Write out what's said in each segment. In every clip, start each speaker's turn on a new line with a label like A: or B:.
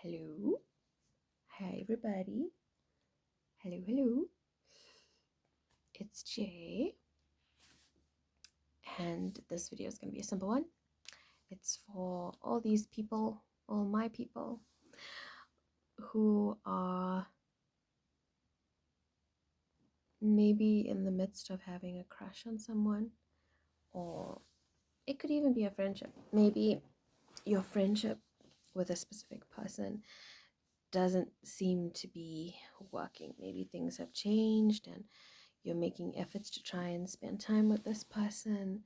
A: Hello. Hi, everybody. Hello. It's Jay, and this video is going to be a simple one. It's for all these people, all my people, who are maybe in the midst of having a crush on someone, or it could even be a friendship. Maybe your friendship with a specific person doesn't seem to be working. Maybe things have changed and you're making efforts to try and spend time with this person,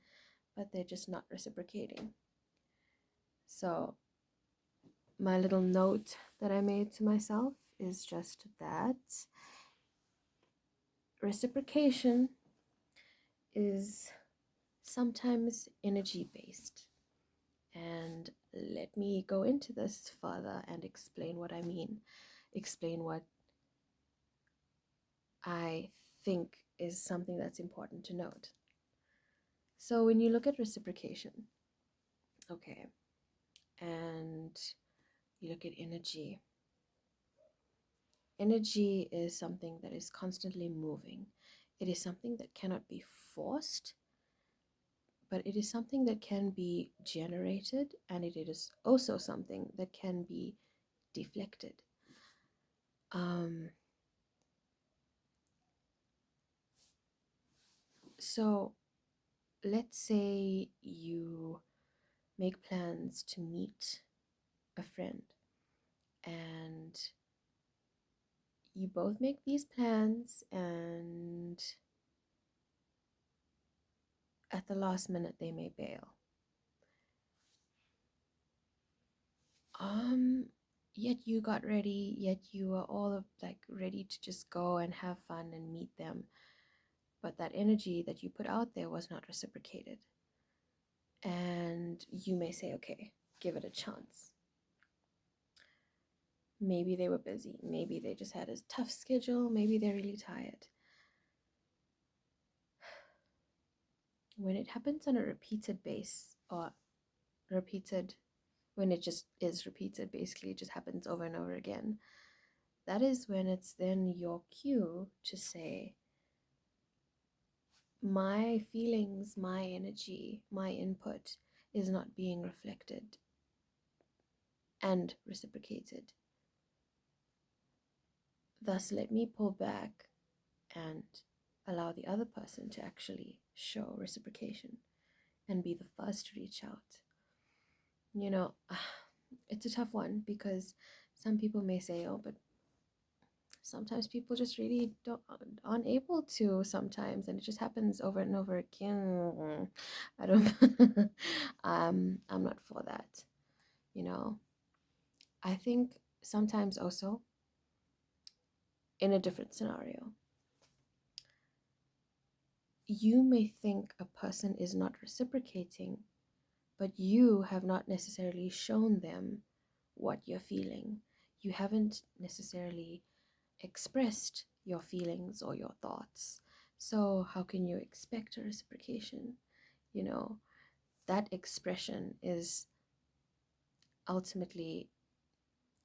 A: but they're just not reciprocating. So, my little note that I made to myself is just that reciprocation is sometimes energy based. And let me go into this further and explain what I mean, explain what I think is something that's important to note. So, when you look at reciprocation, okay, and you look at energy, energy is something that is constantly moving. It is something that cannot be forced, but it is something that can be generated, and it is also something that can be deflected. So let's say you make plans to meet a friend, and you both make these plans, and at the last minute they may bail. Yet you got ready, yet you were all like ready to just go and have fun and meet them, but that energy that you put out there was not reciprocated. And you may say, okay, give it a chance. Maybe they were busy, maybe they just had a tough schedule, maybe they're really tired. When it happens on a repeated base, or repeated, when it just is repeated, basically it just happens over and over again, that is when it's then your cue to say, my feelings, my energy, my input is not being reflected and reciprocated. Thus, let me pull back and allow the other person to actually show reciprocation and be the first to reach out. You know, it's a tough one because some people may say, oh, but sometimes people just really aren't able to sometimes, and it just happens over and over again. I don't I'm not for that. I think sometimes also in a different scenario, you may think a person is not reciprocating, but you have not necessarily shown them what you're feeling. You haven't necessarily expressed your feelings or your thoughts. So, how can you expect a reciprocation? That expression is ultimately,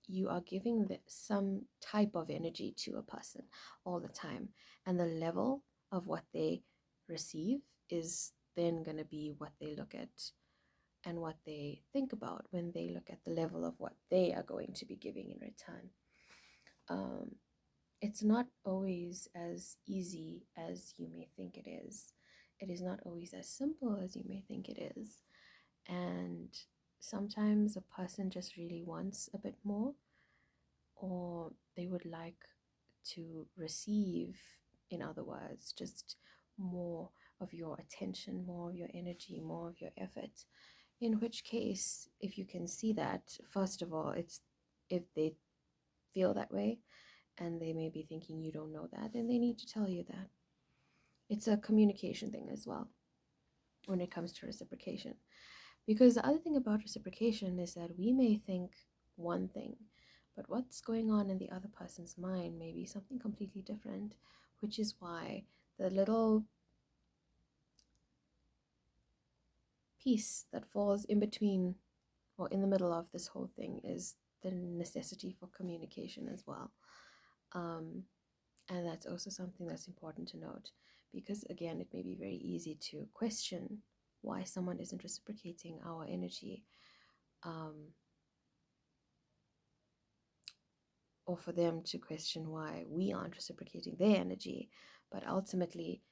A: you are giving some type of energy to a person all the time, and the level of what they receive is then going to be what they look at and what they think about when they look at the level of what they are going to be giving in return. It's not always as easy as you may think it is. It is not always as simple as you may think it is. And sometimes a person just really wants a bit more, or they would like to receive, in other words, just more of your attention, more of your energy, more of your effort. In which case, if you can see that, first of all, it's if they feel that way and they may be thinking you don't know that, then they need to tell you that. It's a communication thing as well when it comes to reciprocation. Because the other thing about reciprocation is that we may think one thing, but what's going on in the other person's mind may be something completely different, which is why the little piece that falls in between or in the middle of this whole thing is the necessity for communication as well. And that's also something that's important to note, because again, it may be very easy to question why someone isn't reciprocating our energy, or for them to question why we aren't reciprocating their energy. But ultimately,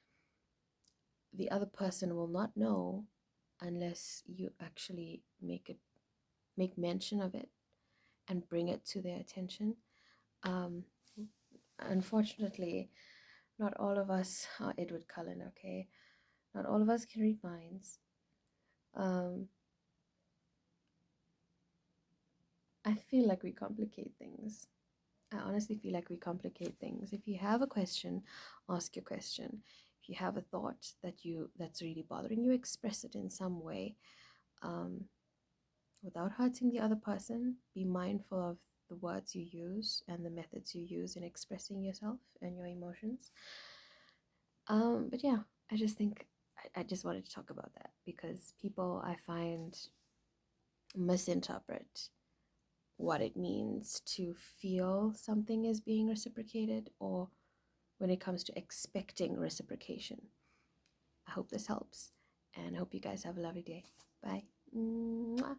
A: the other person will not know unless you actually make mention of it and bring it to their attention. Um, Unfortunately, not all of us are Edward Cullen, okay? Not all of us can read minds. I feel like we complicate things. I honestly feel like we complicate things. If you have a question, ask your question. If you have a thought that's really bothering you, express it in some way, um, without hurting the other person. Be mindful of the words you use and the methods you use in expressing yourself and your emotions. But yeah, I just think I just wanted to talk about that, because people, I find, misinterpret what it means to feel something is being reciprocated, or when it comes to expecting reciprocation. I hope this helps, and I hope you guys have a lovely day. Bye. Mwah.